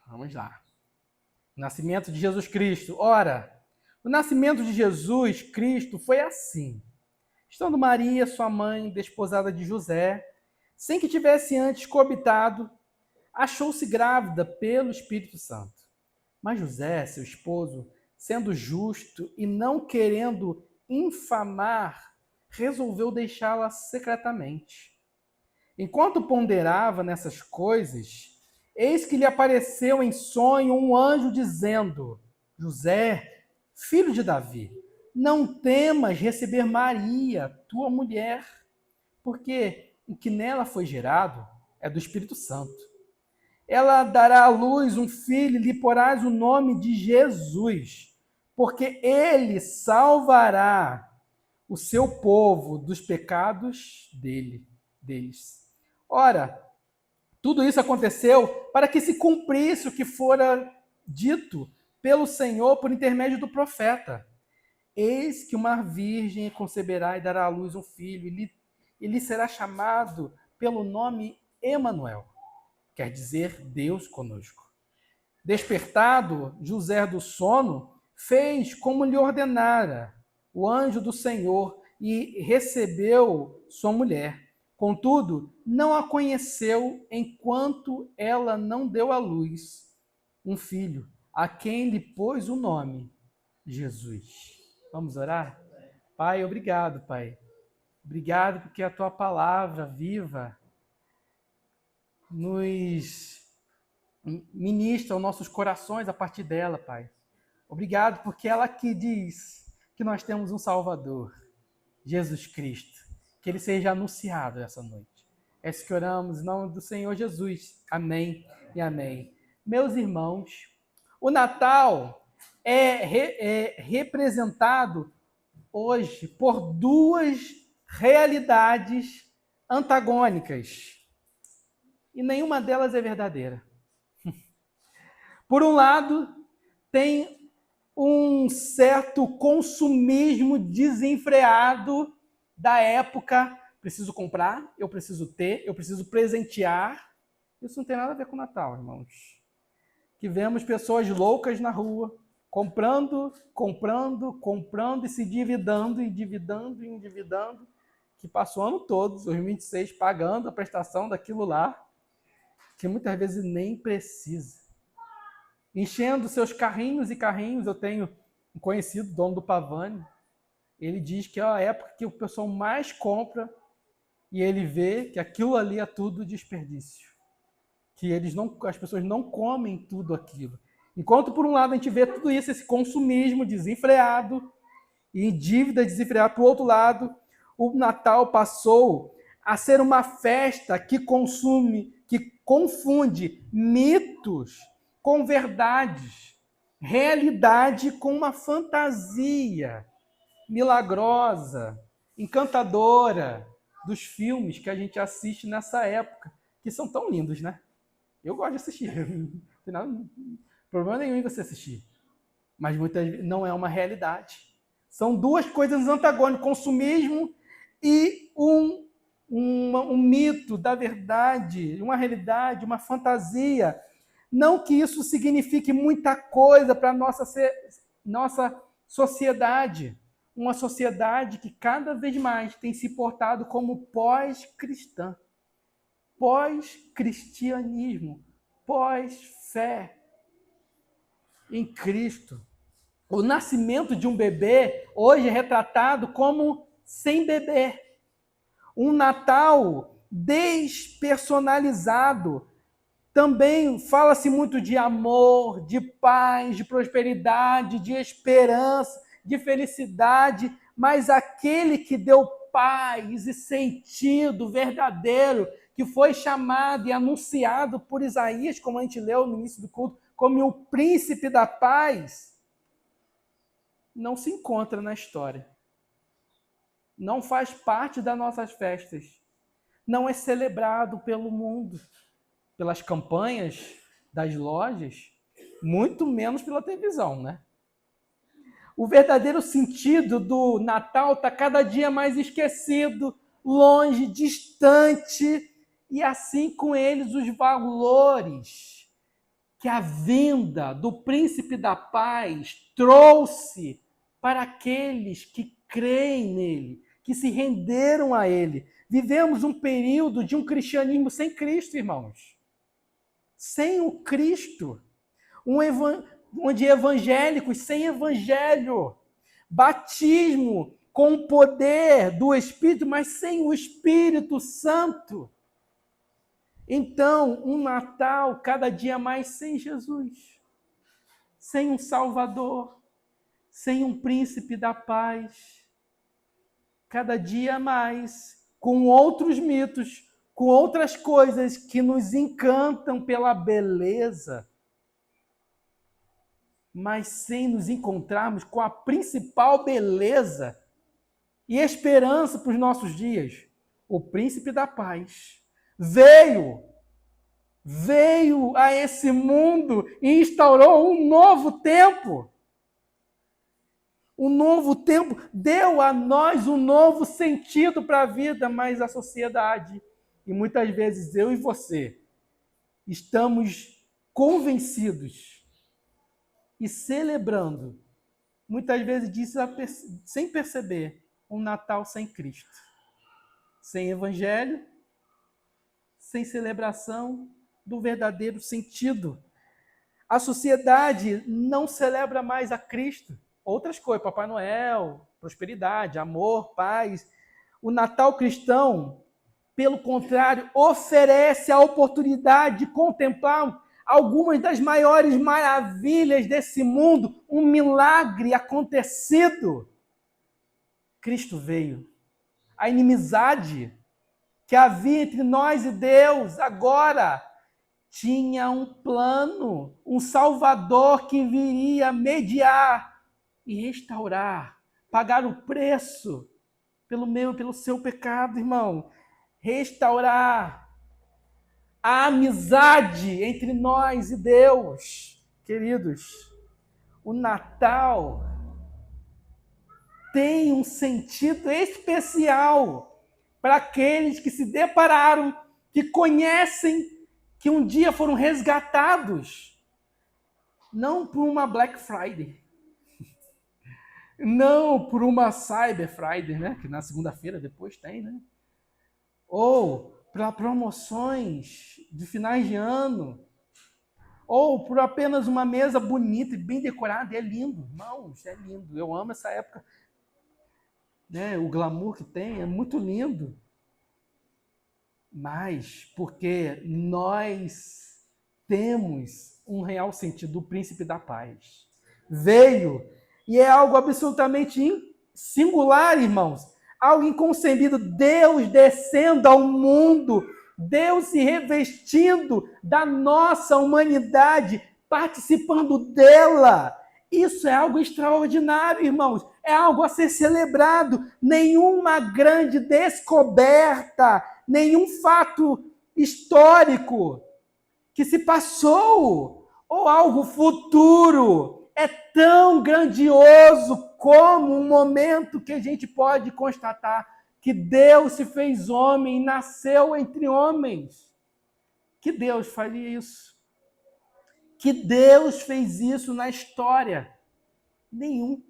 Vamos lá. O nascimento de Jesus Cristo. Ora, o nascimento de Jesus Cristo foi assim. Estando Maria, sua mãe, desposada de José, sem que tivesse antes coabitado, achou-se grávida pelo Espírito Santo. Mas José, seu esposo, sendo justo e não querendo infamar, resolveu deixá-la secretamente. Enquanto ponderava nessas coisas, eis que lhe apareceu em sonho um anjo dizendo: José, filho de Davi, não temas receber Maria, tua mulher, porque o que nela foi gerado é do Espírito Santo. Ela dará à luz um filho e lhe porás o nome de Jesus, porque ele salvará o seu povo dos pecados deles. Ora, tudo isso aconteceu para que se cumprisse o que fora dito pelo Senhor por intermédio do profeta. Eis que uma virgem conceberá e dará à luz um filho, e lhe será chamado pelo nome Emanuel, quer dizer Deus conosco. Despertado José do sono, fez como lhe ordenara o anjo do Senhor e recebeu sua mulher. Contudo, não a conheceu enquanto ela não deu à luz um filho, a quem lhe pôs o nome Jesus. Vamos orar? Pai, obrigado, Pai. Obrigado porque a tua palavra viva nos ministra aos nossos corações a partir dela, Pai. Obrigado porque ela que diz que nós temos um Salvador, Jesus Cristo. Que ele seja anunciado essa noite. É isso que oramos em nome do Senhor Jesus. Amém e amém. Meus irmãos, o Natal é representado hoje por duas realidades antagônicas. E nenhuma delas é verdadeira. Por um lado, tem um certo consumismo desenfreado da época. Preciso comprar, eu preciso ter, eu preciso presentear. Isso não tem nada a ver com o Natal, irmãos. Que vemos pessoas loucas na rua, comprando e se endividando, que passou o ano todo, 2026, pagando a prestação daquilo lá, que muitas vezes nem precisa. Enchendo seus carrinhos e carrinhos. Eu tenho um conhecido, dono do Pavani, ele diz que é a época que o pessoal mais compra e ele vê que aquilo ali é tudo desperdício. Que as pessoas não comem tudo aquilo. Enquanto, por um lado, a gente vê tudo isso, esse consumismo desenfreado e dívida desenfreada, por outro lado, o Natal passou a ser uma festa que confunde mitos com verdades, realidade com uma fantasia milagrosa, encantadora dos filmes que a gente assiste nessa época, que são tão lindos, né? Eu gosto de assistir, não tem nada, problema nenhum em você assistir, mas muitas vezes não é uma realidade. São duas coisas antagônicas, consumismo e um mito da verdade, uma realidade, uma fantasia. Não que isso signifique muita coisa para a nossa sociedade. Uma sociedade que cada vez mais tem se portado como pós-cristã, pós-cristianismo, pós-fé em Cristo. O nascimento de um bebê hoje é retratado como sem bebê. Um Natal despersonalizado. Também fala-se muito de amor, de paz, de prosperidade, de esperança, de felicidade, mas aquele que deu paz e sentido verdadeiro, que foi chamado e anunciado por Isaías, como a gente leu no início do culto, como o príncipe da paz, não se encontra na história. Não faz parte das nossas festas. Não é celebrado pelo mundo, pelas campanhas das lojas, muito menos pela televisão, né? O verdadeiro sentido do Natal está cada dia mais esquecido, longe, distante, e assim com eles os valores que a vinda do príncipe da paz trouxe para aqueles que creem nele, que se renderam a ele. Vivemos um período de um cristianismo sem Cristo, irmãos. Sem o Cristo. Onde evangélicos sem evangelho. Batismo com o poder do Espírito, mas sem o Espírito Santo. Então, um Natal cada dia mais sem Jesus. Sem um Salvador. Sem um príncipe da paz. Cada dia mais com outros mitos, com outras coisas que nos encantam pela beleza, mas sem nos encontrarmos com a principal beleza e esperança para os nossos dias. O príncipe da paz veio a esse mundo e instaurou um novo tempo. Um novo tempo deu a nós um novo sentido para a vida, mas a sociedade, e muitas vezes eu e você, estamos convencidos e celebrando, muitas vezes disso sem perceber, um Natal sem Cristo, sem evangelho, sem celebração do verdadeiro sentido. A sociedade não celebra mais a Cristo. Outras coisas, Papai Noel, prosperidade, amor, paz. O Natal cristão, pelo contrário, oferece a oportunidade de contemplar algumas das maiores maravilhas desse mundo, um milagre acontecido. Cristo veio. A inimizade que havia entre nós e Deus agora tinha um plano, um Salvador que viria mediar e restaurar, pagar o preço pelo meu e pelo seu pecado, irmão. Restaurar a amizade entre nós e Deus. Queridos, o Natal tem um sentido especial para aqueles que se depararam, que conhecem, que um dia foram resgatados, não por uma Black Friday, não por uma Cyber Friday, né? Que na segunda-feira depois tem, né? Ou para promoções de finais de ano, ou por apenas uma mesa bonita e bem decorada. É lindo, irmãos, é lindo. Eu amo essa época, né? O glamour que tem é muito lindo. Mas porque nós temos um real sentido, o príncipe da paz. Veio. E é algo absolutamente singular, irmãos. Algo inconcebido. Deus descendo ao mundo. Deus se revestindo da nossa humanidade, participando dela. Isso é algo extraordinário, irmãos. É algo a ser celebrado. Nenhuma grande descoberta, nenhum fato histórico que se passou, ou algo futuro, é tão grandioso como um momento que a gente pode constatar que Deus se fez homem e nasceu entre homens. Que Deus faria isso? Que Deus fez isso na história? Nenhum.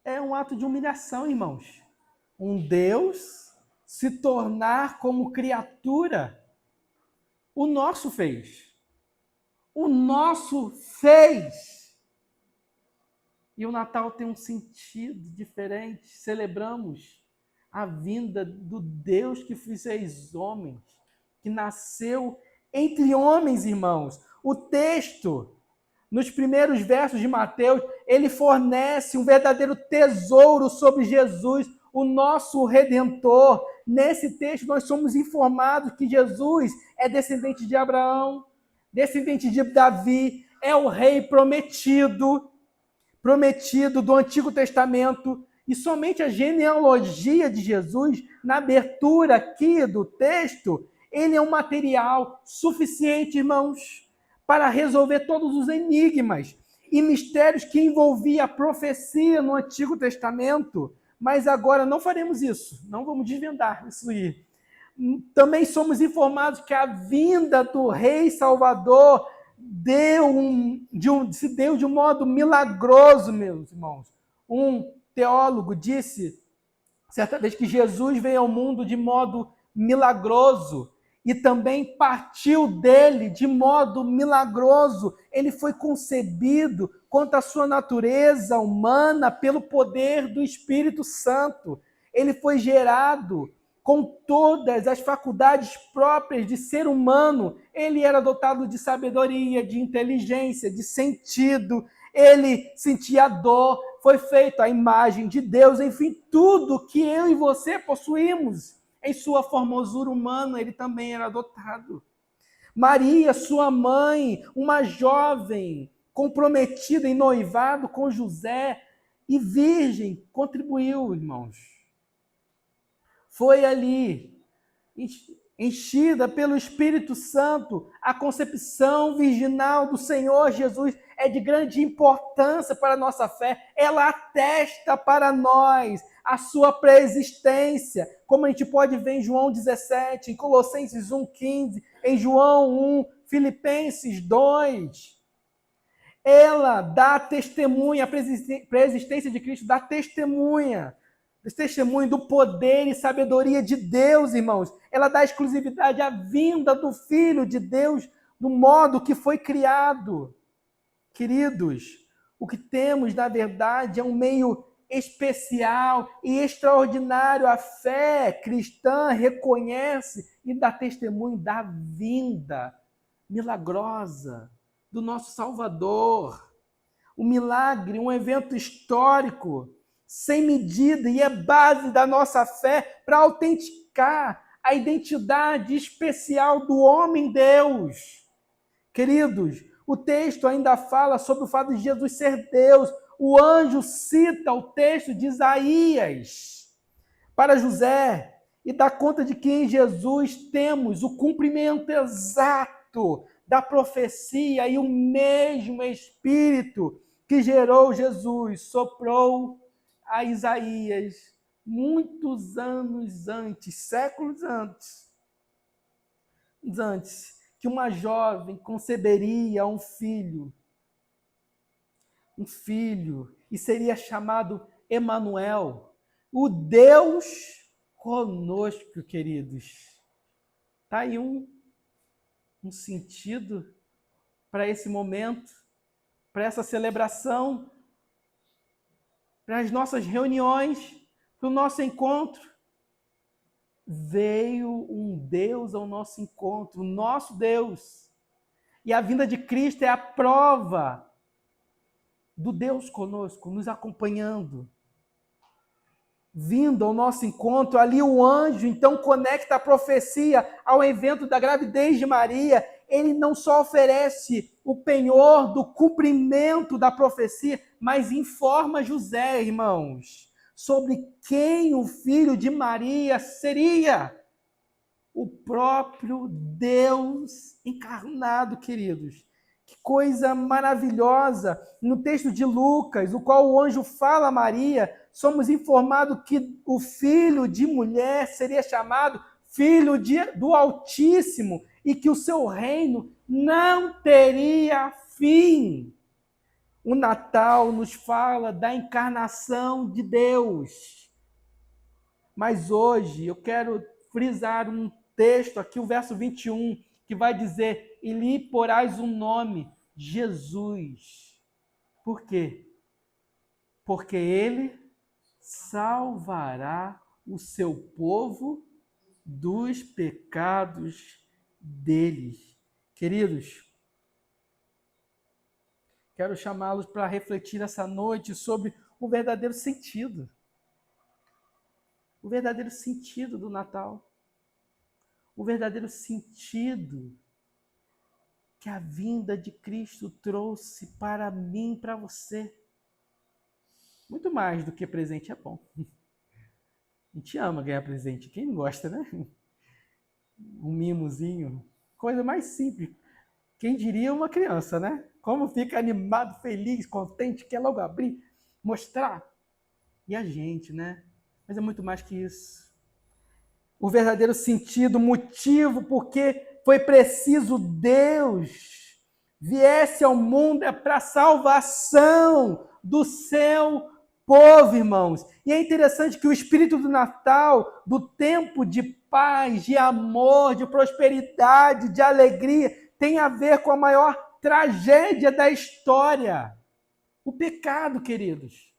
É um ato de humilhação, irmãos. Um Deus se tornar como criatura. O nosso fez. O nosso fez. E o Natal tem um sentido diferente. Celebramos a vinda do Deus que fez homens, que nasceu entre homens, irmãos. O texto, nos primeiros versos de Mateus, ele fornece um verdadeiro tesouro sobre Jesus, o nosso Redentor. Nesse texto, nós somos informados que Jesus é descendente de Abraão, descendente de Davi, é o rei prometido do Antigo Testamento. E somente a genealogia de Jesus, na abertura aqui do texto, ele é um material suficiente, irmãos, para resolver todos os enigmas e mistérios que envolvia a profecia no Antigo Testamento. Mas agora não faremos isso, não vamos desvendar isso aí. Também somos informados que a vinda do Rei Salvador se deu de um modo milagroso, meus irmãos. Um teólogo disse, certa vez, que Jesus veio ao mundo de modo milagroso e também partiu dele de modo milagroso. Ele foi concebido quanto à sua natureza humana pelo poder do Espírito Santo. Ele foi gerado com todas as faculdades próprias de ser humano. Ele era dotado de sabedoria, de inteligência, de sentido. Ele sentia dor, foi feito à imagem de Deus, enfim, tudo que eu e você possuímos em sua formosura humana, ele também era dotado. Maria, sua mãe, uma jovem comprometida em noivado com José e virgem, contribuiu, irmãos. Foi ali, enchida pelo Espírito Santo, a concepção virginal do Senhor Jesus é de grande importância para a nossa fé. Ela atesta para nós a sua pré-existência, como a gente pode ver em João 17, em Colossenses 1,15, em João 1, Filipenses 2. Ela dá testemunha, a pré-existência de Cristo dá testemunho do poder e sabedoria de Deus, irmãos. Ela dá exclusividade à vinda do Filho de Deus, do modo que foi criado. Queridos, o que temos, na verdade, é um meio especial e extraordinário. A fé cristã reconhece e dá testemunho da vinda milagrosa do nosso Salvador. O milagre, um evento histórico, sem medida, e é base da nossa fé para autenticar a identidade especial do homem-Deus. Queridos, o texto ainda fala sobre o fato de Jesus ser Deus. O anjo cita o texto de Isaías para José e dá conta de que em Jesus temos o cumprimento exato da profecia, e o mesmo Espírito que gerou Jesus soprou a Isaías muitos anos antes, séculos antes, que uma jovem conceberia um filho, e seria chamado Emanuel, o Deus conosco, queridos. Está aí um sentido para esse momento, para essa celebração, para as nossas reuniões, para o nosso encontro. Veio um Deus ao nosso encontro, o nosso Deus. E a vinda de Cristo é a prova do Deus conosco, nos acompanhando. Vindo ao nosso encontro, ali o anjo então conecta a profecia ao evento da gravidez de Maria. Ele não só oferece o penhor do cumprimento da profecia, mas informa José, irmãos, sobre quem o filho de Maria seria. O próprio Deus encarnado, queridos. Que coisa maravilhosa! No texto de Lucas, o qual o anjo fala a Maria, somos informados que o filho de mulher seria chamado filho do Altíssimo e que o seu reino não teria fim. O Natal nos fala da encarnação de Deus. Mas hoje eu quero frisar um texto aqui, o verso 21, que vai dizer: e lhe porás um nome, Jesus. Por quê? Porque ele salvará o seu povo dos pecados deles. Queridos, quero chamá-los para refletir essa noite sobre o verdadeiro sentido. O verdadeiro sentido do Natal. O verdadeiro sentido que a vinda de Cristo trouxe para mim e para você. Muito mais do que presente é bom. A gente ama ganhar presente. Quem não gosta, né? Um mimozinho. Coisa mais simples. Quem diria uma criança, né? Como fica animado, feliz, contente, quer logo abrir, mostrar. E a gente, né? Mas é muito mais que isso. o verdadeiro sentido, o motivo porque foi preciso Deus viesse ao mundo é para a salvação do seu povo, irmãos. E é interessante que o espírito do Natal, do tempo de paz, de amor, de prosperidade, de alegria, tem a ver com a maior tragédia da história. O pecado, queridos.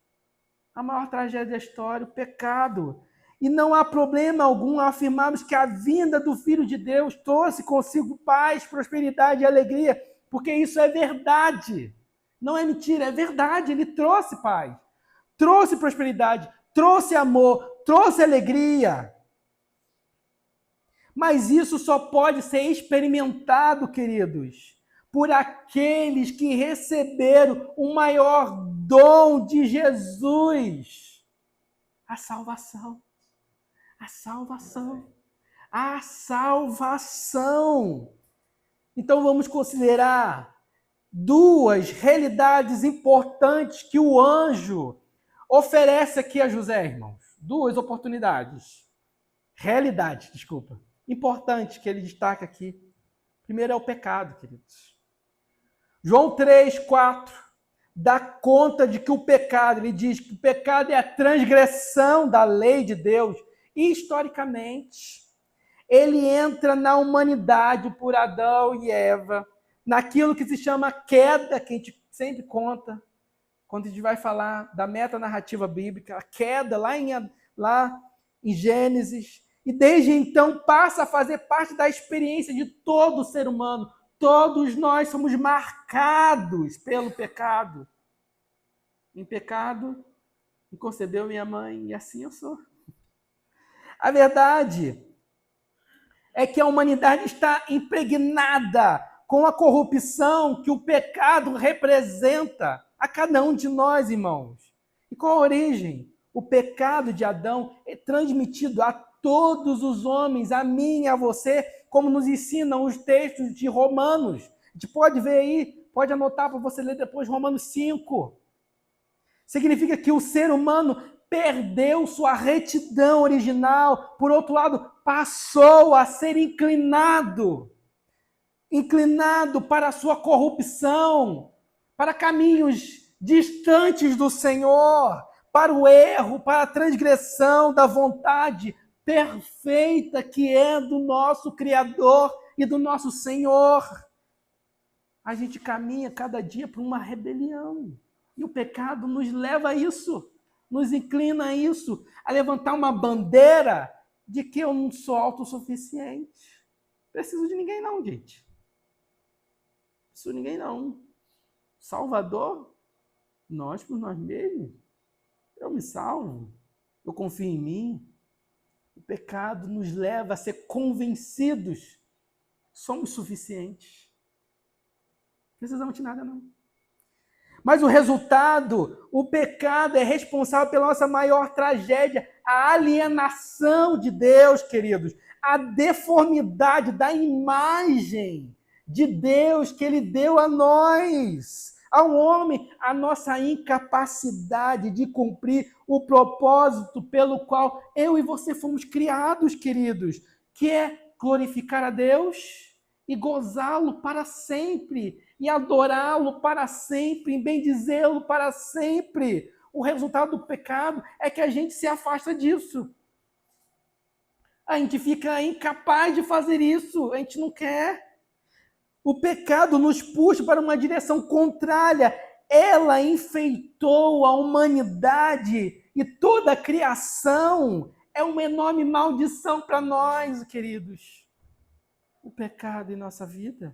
A maior tragédia da história, o pecado. E não há problema algum afirmarmos que a vinda do Filho de Deus trouxe consigo paz, prosperidade e alegria, porque isso é verdade. Não é mentira, é verdade. Ele trouxe paz, trouxe prosperidade, trouxe amor, trouxe alegria. Mas isso só pode ser experimentado, queridos, por aqueles que receberam o maior dom de Jesus, a salvação. A salvação. A salvação. Então vamos considerar duas realidades importantes que o anjo oferece aqui a José, irmãos. Duas oportunidades. Realidades, desculpa. Importantes que ele destaca aqui. Primeiro é o pecado, queridos. João 3:4 dá conta de que o pecado, ele diz que o pecado é a transgressão da lei de Deus. E, historicamente, ele entra na humanidade por Adão e Eva, naquilo que se chama queda, que a gente sempre conta, quando a gente vai falar da metanarrativa bíblica, a queda lá em Gênesis, e desde então passa a fazer parte da experiência de todo ser humano. Todos nós somos marcados pelo pecado. Em pecado, me concebeu minha mãe, e assim eu sou. A verdade é que a humanidade está impregnada com a corrupção que o pecado representa a cada um de nós, irmãos. E qual a origem? O pecado de Adão é transmitido a todos os homens, a mim e a você, como nos ensinam os textos de Romanos. A gente pode ver aí, pode anotar para você ler depois Romanos 5. Significa que o ser humano perdeu sua retidão original, por outro lado, passou a ser inclinado para a sua corrupção, para caminhos distantes do Senhor, para o erro, para a transgressão da vontade perfeita que é do nosso Criador e do nosso Senhor. A gente caminha cada dia para uma rebelião. E o pecado nos leva a isso, nos inclina a isso, a levantar uma bandeira de que eu não sou autossuficiente. Preciso de ninguém não, gente. Preciso de ninguém não. Salvador, nós por nós mesmos. Eu me salvo, eu confio em mim. O pecado nos leva a ser convencidos. Somos suficientes. Não precisamos de nada, não. Mas o resultado, o pecado é responsável pela nossa maior tragédia, a alienação de Deus, queridos, a deformidade da imagem de Deus que Ele deu a nós, ao homem, a nossa incapacidade de cumprir o propósito pelo qual eu e você fomos criados, queridos, que é glorificar a Deus e gozá-lo para sempre, e adorá-lo para sempre, e bendizê-lo para sempre. O resultado do pecado é que a gente se afasta disso. A gente fica incapaz de fazer isso, a gente não quer. O pecado nos puxa para uma direção contrária. Ela enfeitou a humanidade e toda a criação. É uma enorme maldição para nós, queridos. O pecado em nossa vida.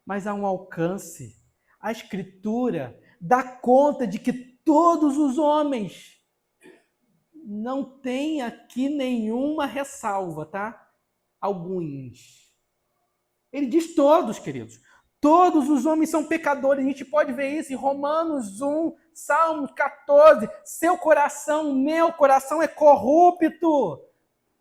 Mas há um alcance. A Escritura dá conta de que todos os homens, não tem aqui nenhuma ressalva, tá? Alguns. Ele diz todos, queridos. Todos os homens são pecadores. A gente pode ver isso em Romanos 1, Salmos 14. Seu coração, meu coração é corrupto.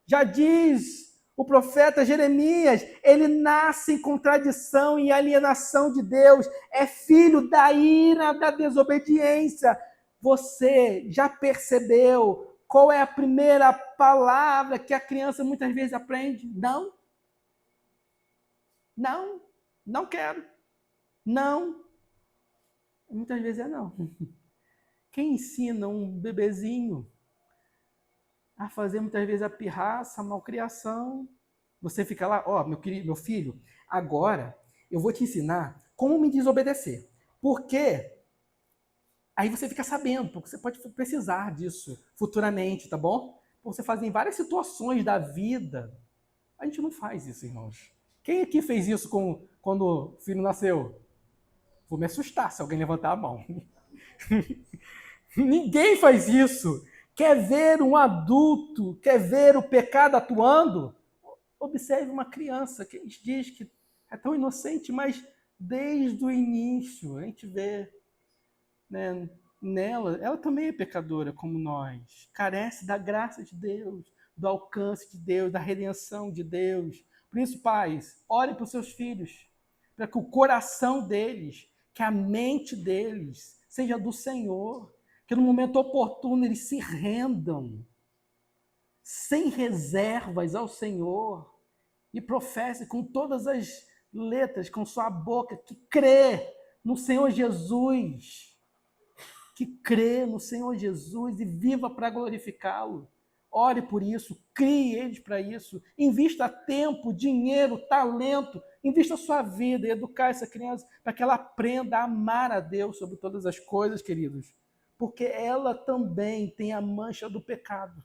Já diz o profeta Jeremias, ele nasce em contradição e alienação de Deus, é filho da ira, da desobediência. Você já percebeu Qual é a primeira palavra que a criança muitas vezes aprende? Não. Não. Não quero. Não. Muitas vezes é não. Quem ensina um bebezinho a fazer muitas vezes a pirraça, a malcriação? Você fica lá, ó, meu filho, agora eu vou te ensinar como me desobedecer. Porque aí você fica sabendo, porque você pode precisar disso futuramente, tá bom? Você faz em várias situações da vida. A gente não faz isso, irmãos. Quem aqui fez isso quando o filho nasceu? Vou me assustar se alguém levantar a mão. Ninguém faz isso. Quer ver um adulto, quer ver o pecado atuando? Observe uma criança que a gente diz que é tão inocente, mas desde o início a gente vê, né, nela, ela também é pecadora como nós, carece da graça de Deus, do alcance de Deus, da redenção de Deus. Por isso, pais, orem para os seus filhos, para que o coração deles, que a mente deles seja do Senhor, que no momento oportuno eles se rendam sem reservas ao Senhor e professe com todas as letras, com sua boca, que crê no Senhor Jesus, que crê no Senhor Jesus e viva para glorificá-lo. Ore por isso, crie eles para isso, invista tempo, dinheiro, talento, invista a sua vida em educar essa criança para que ela aprenda a amar a Deus sobre todas as coisas, queridos, porque ela também tem a mancha do pecado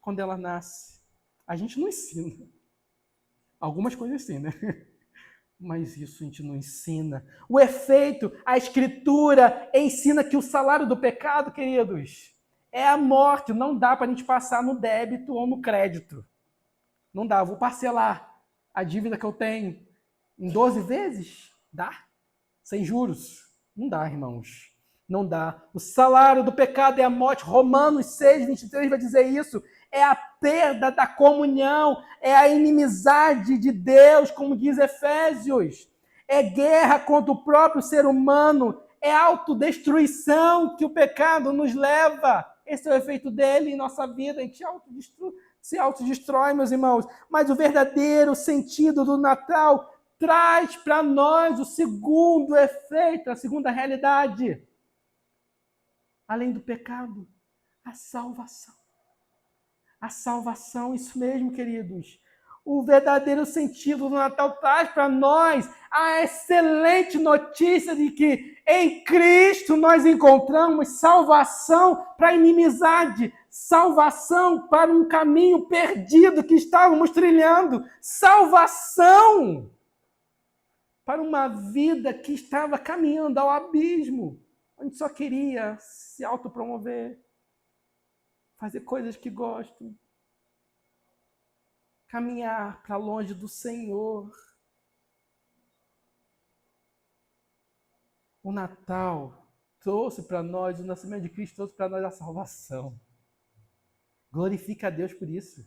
quando ela nasce. A gente não ensina. Algumas coisas sim, né? Mas isso a gente não ensina. O efeito, a Escritura ensina que o salário do pecado, queridos, é a morte. Não dá para a gente passar no débito ou no crédito. Não dá. Eu vou parcelar a dívida que eu tenho em 12 vezes? Dá? Sem juros? Não dá, irmãos. Não dá. O salário do pecado é a morte. Romanos 6:23 vai dizer isso. É a perda da comunhão, é a inimizade de Deus, como diz Efésios. É guerra contra o próprio ser humano, é autodestruição que o pecado nos leva. Esse é o efeito dele em nossa vida, a gente se autodestrói, meus irmãos. Mas o verdadeiro sentido do Natal traz para nós o segundo efeito, a segunda realidade. Além do pecado, a salvação. A salvação, isso mesmo, queridos. O verdadeiro sentido do Natal traz para nós a excelente notícia de que em Cristo nós encontramos salvação para a inimizade, salvação para um caminho perdido que estávamos trilhando, salvação para uma vida que estava caminhando ao abismo, onde só queria se autopromover, fazer coisas que gostam, caminhar para longe do Senhor. O Natal trouxe para nós, o nascimento de Cristo trouxe para nós a salvação. Glorifica a Deus por isso.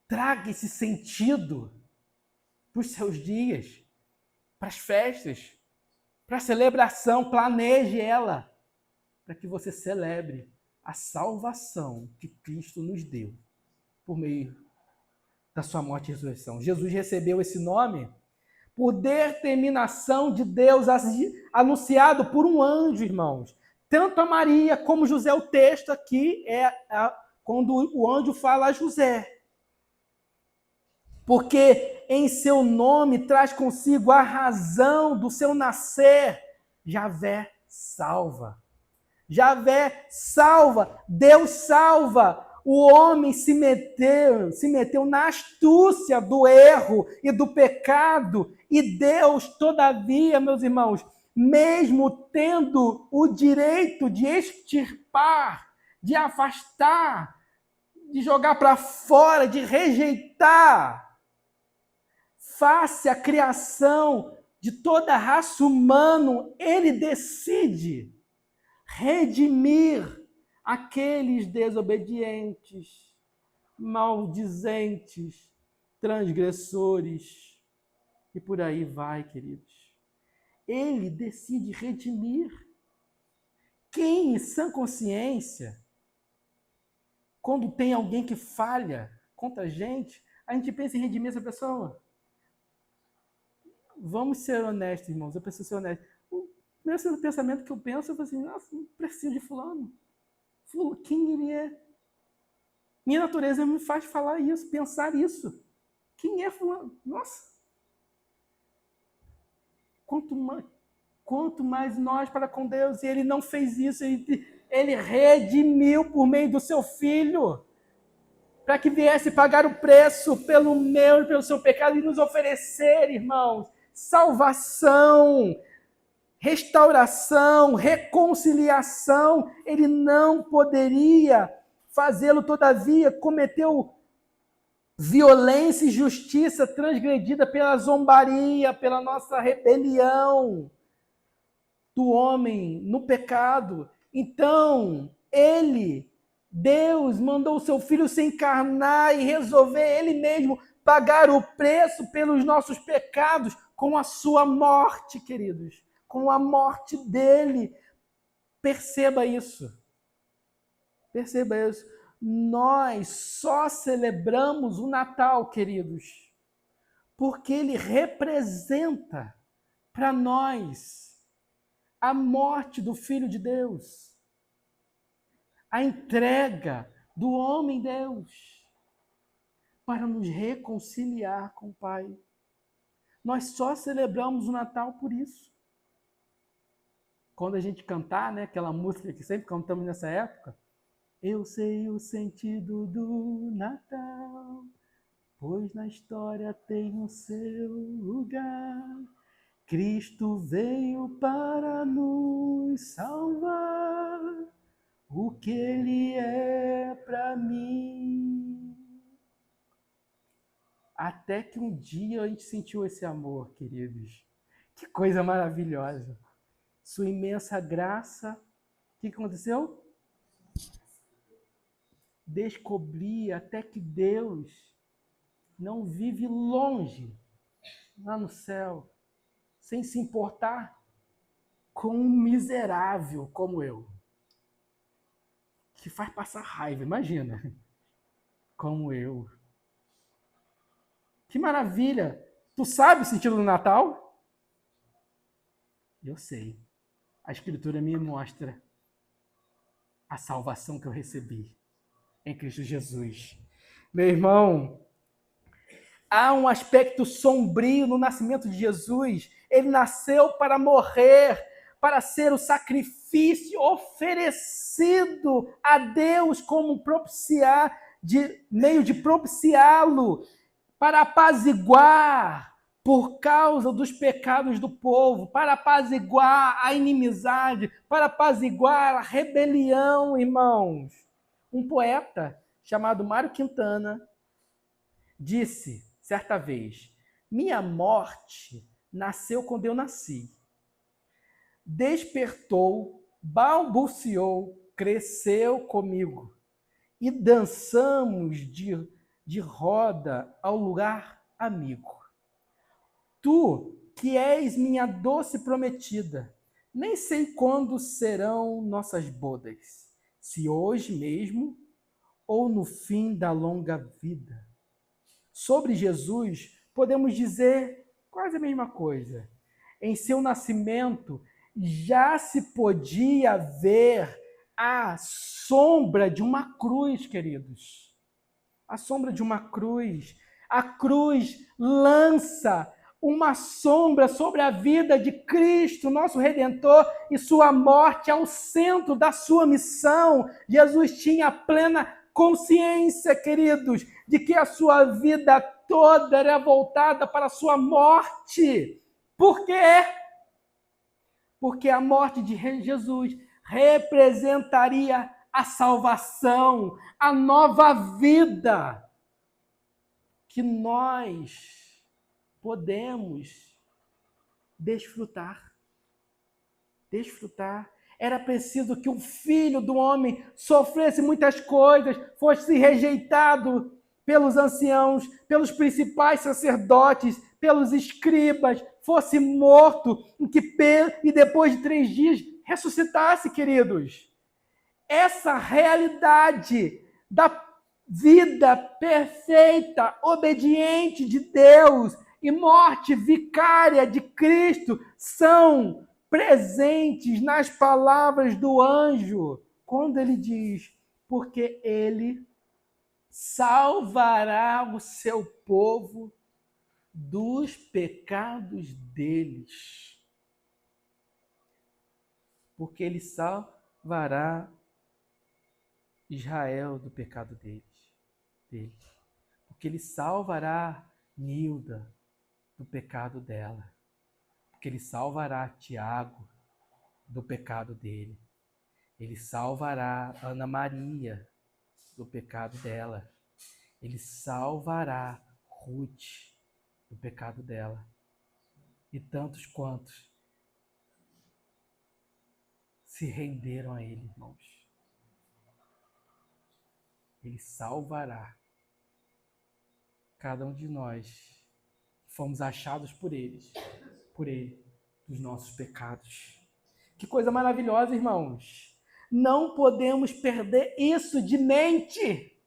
Traga esse sentido para os seus dias, para as festas, para a celebração, planeje ela, para que você celebre a salvação que Cristo nos deu por meio da sua morte e ressurreição. Jesus recebeu esse nome por determinação de Deus, anunciado por um anjo, irmãos. Tanto a Maria como José, o texto aqui quando o anjo fala a José. Porque em seu nome traz consigo a razão do seu nascer. Javé salva. Javé salva. Deus salva. O homem se meteu na astúcia do erro e do pecado. E Deus, todavia, meus irmãos, mesmo tendo o direito de extirpar, de afastar, de jogar para fora, de rejeitar, face à criação de toda a raça humana, ele decide redimir aqueles desobedientes, maldizentes, transgressores, e por aí vai, queridos. Ele decide redimir. Quem, em sã consciência, quando tem alguém que falha contra a gente pensa em redimir essa pessoa. Vamos ser honestos, irmãos. Eu preciso ser honesto. O meu pensamento que eu penso, eu falo assim, nossa, não preciso de fulano. Quem ele é? Minha natureza me faz falar isso, pensar isso. Quem é fulano? Nossa. Quanto mais nós para com Deus. E ele não fez isso. Ele redimiu por meio do seu Filho. Para que viesse pagar o preço pelo meu e pelo seu pecado e nos oferecer, irmãos, salvação, restauração, reconciliação. Ele não poderia fazê-lo, todavia, cometeu violência e justiça transgredida pela zombaria, pela nossa rebelião do homem no pecado. Então, Deus mandou o seu Filho se encarnar e resolver ele mesmo pagar o preço pelos nossos pecados com a sua morte, queridos. Com a morte dele. Perceba isso. Perceba isso. Nós só celebramos o Natal, queridos, porque ele representa para nós a morte do Filho de Deus. A entrega do homem-Deus para nos reconciliar com o Pai. Nós só celebramos o Natal por isso. Quando a gente cantar, né, aquela música que sempre cantamos nessa época, eu sei o sentido do Natal, pois na história tem o seu lugar. Cristo veio para nos salvar. O que ele é para mim. Até que um dia a gente sentiu esse amor, queridos. Que coisa maravilhosa. Sua imensa graça. O que aconteceu? Descobri até que Deus não vive longe, lá no céu, sem se importar com um miserável como eu. Que faz passar raiva, imagina. Como eu. Que maravilha! Tu sabe o sentido do Natal? Eu sei. A Escritura me mostra a salvação que eu recebi em Cristo Jesus. Meu irmão, há um aspecto sombrio no nascimento de Jesus. Ele nasceu para morrer, para ser o sacrifício oferecido a Deus como meio de propiciá-lo, para apaziguar por causa dos pecados do povo, para apaziguar a inimizade, para apaziguar a rebelião, irmãos. Um poeta chamado Mário Quintana disse, certa vez, minha morte nasceu quando eu nasci. Despertou, balbuciou, cresceu comigo. E dançamos de roda ao lugar amigo. Tu, que és minha doce prometida, nem sei quando serão nossas bodas, se hoje mesmo ou no fim da longa vida. Sobre Jesus, podemos dizer quase a mesma coisa. Em seu nascimento, já se podia ver a sombra de uma cruz, queridos. A sombra de uma cruz. A cruz lança uma sombra sobre a vida de Cristo, nosso Redentor, e sua morte ao centro da sua missão. Jesus tinha plena consciência, queridos, de que a sua vida toda era voltada para a sua morte. Por quê? Porque a morte de Jesus representaria a salvação, a nova vida que nós podemos desfrutar. Era preciso que o Filho do homem sofresse muitas coisas, fosse rejeitado pelos anciãos, pelos principais sacerdotes, pelos escribas, fosse morto e depois de 3 dias ressuscitasse, queridos. Essa realidade da vida perfeita, obediente de Deus e morte vicária de Cristo são presentes nas palavras do anjo, quando ele diz: porque ele salvará o seu povo dos pecados deles. Porque ele salvará Israel do pecado deles. Porque ele salvará Nilda do pecado dela. Porque ele salvará Tiago do pecado dele. Ele salvará Ana Maria do pecado dela. Ele salvará Ruth do pecado dela. E tantos quantos se renderam a ele, irmãos. Ele salvará cada um de nós que fomos achados por ele, dos nossos pecados. Que coisa maravilhosa, irmãos. Não podemos perder isso de mente,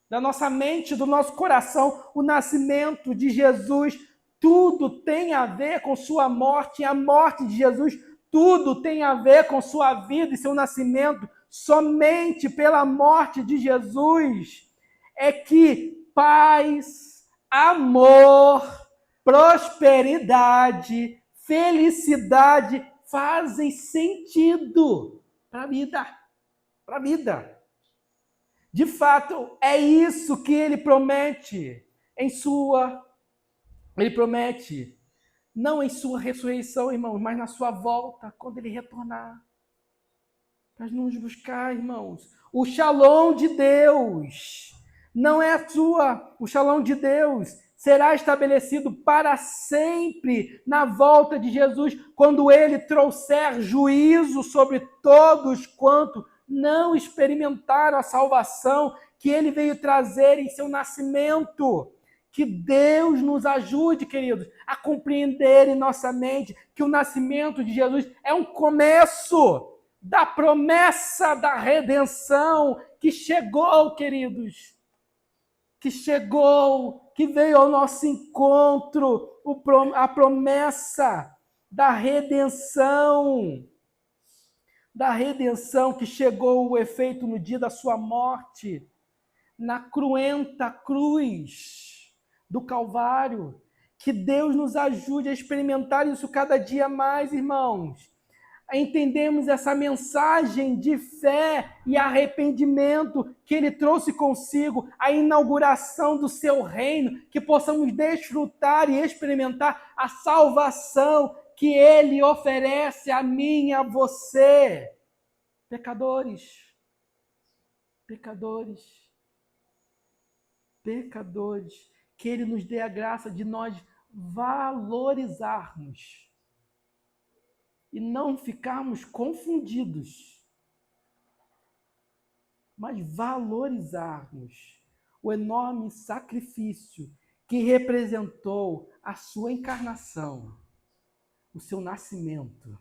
da nossa mente, do nosso coração. O nascimento de Jesus, tudo tem a ver com sua morte, e a morte de Jesus, tudo tem a ver com sua vida e seu nascimento. Somente pela morte de Jesus é que paz, amor, prosperidade, felicidade fazem sentido para a vida. Para a vida. De fato, é isso que ele promete ele promete, não em sua ressurreição, irmãos, mas na sua volta, quando ele retornar. Para nos buscar, irmãos. O shalom de Deus não é o shalom de Deus será estabelecido para sempre na volta de Jesus, quando ele trouxer juízo sobre todos quanto não experimentaram a salvação que ele veio trazer em seu nascimento. Que Deus nos ajude, queridos, a compreender em nossa mente que o nascimento de Jesus é um começo da promessa da redenção que chegou, queridos, que veio ao nosso encontro, a promessa da redenção que chegou o efeito no dia da sua morte, na cruenta cruz do Calvário. Que Deus nos ajude a experimentar isso cada dia mais, irmãos. Entendemos essa mensagem de fé e arrependimento que ele trouxe consigo, a inauguração do seu reino, que possamos desfrutar e experimentar a salvação que ele oferece a mim e a você. Pecadores, que ele nos dê a graça de nós valorizarmos e não ficarmos confundidos, mas valorizarmos o enorme sacrifício que representou a sua encarnação, o seu nascimento,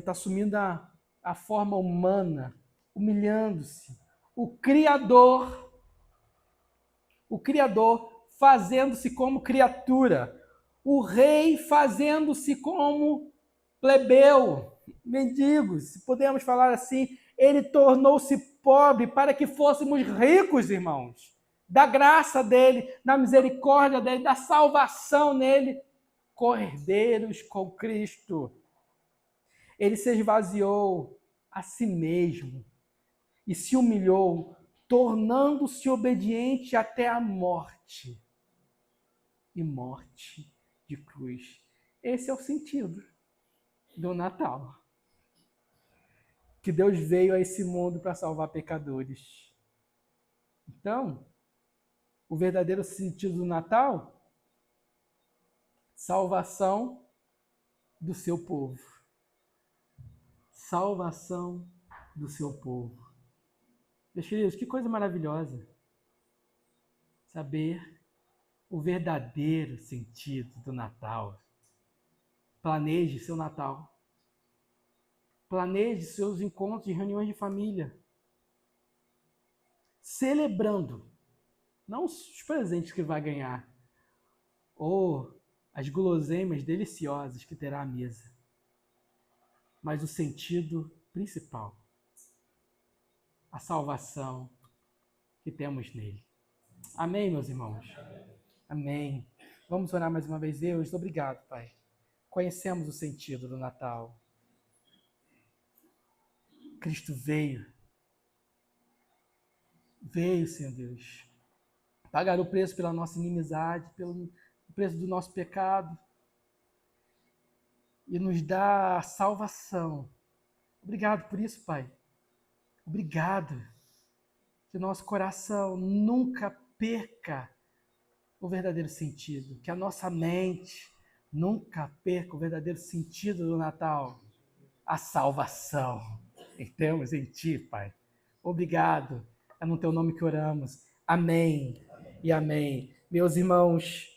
assumindo a forma humana, humilhando-se, o Criador fazendo-se como criatura, o rei fazendo-se como plebeu, mendigo, se podemos falar assim. Ele tornou-se pobre para que fôssemos ricos, irmãos, da graça dele, da misericórdia dele, da salvação nele, cordeiros com Cristo. Ele se esvaziou a si mesmo e se humilhou, tornando-se obediente até a morte. E morte de cruz. Esse é o sentido do Natal. Que Deus veio a esse mundo para salvar pecadores. Então, o verdadeiro sentido do Natal? Salvação do seu povo. Salvação do seu povo. Meus queridos, que coisa maravilhosa saber o verdadeiro sentido do Natal. Planeje seu Natal. Planeje seus encontros e reuniões de família. celebrando, não os presentes que vai ganhar, ou as guloseimas deliciosas que terá à mesa, mas o sentido principal, a salvação que temos nele. Amém, meus irmãos? Amém. Vamos orar mais uma vez. Deus, obrigado, Pai. Conhecemos o sentido do Natal. Cristo veio, Senhor Deus, pagar o preço pela nossa inimizade, pelo preço do nosso pecado, e nos dá a salvação. Obrigado por isso, Pai. Obrigado. Que nosso coração nunca perca o verdadeiro sentido. Que a nossa mente nunca perca o verdadeiro sentido do Natal. A salvação que temos em Ti, Pai. Obrigado. É no Teu nome que oramos. Amém e amém. Meus irmãos,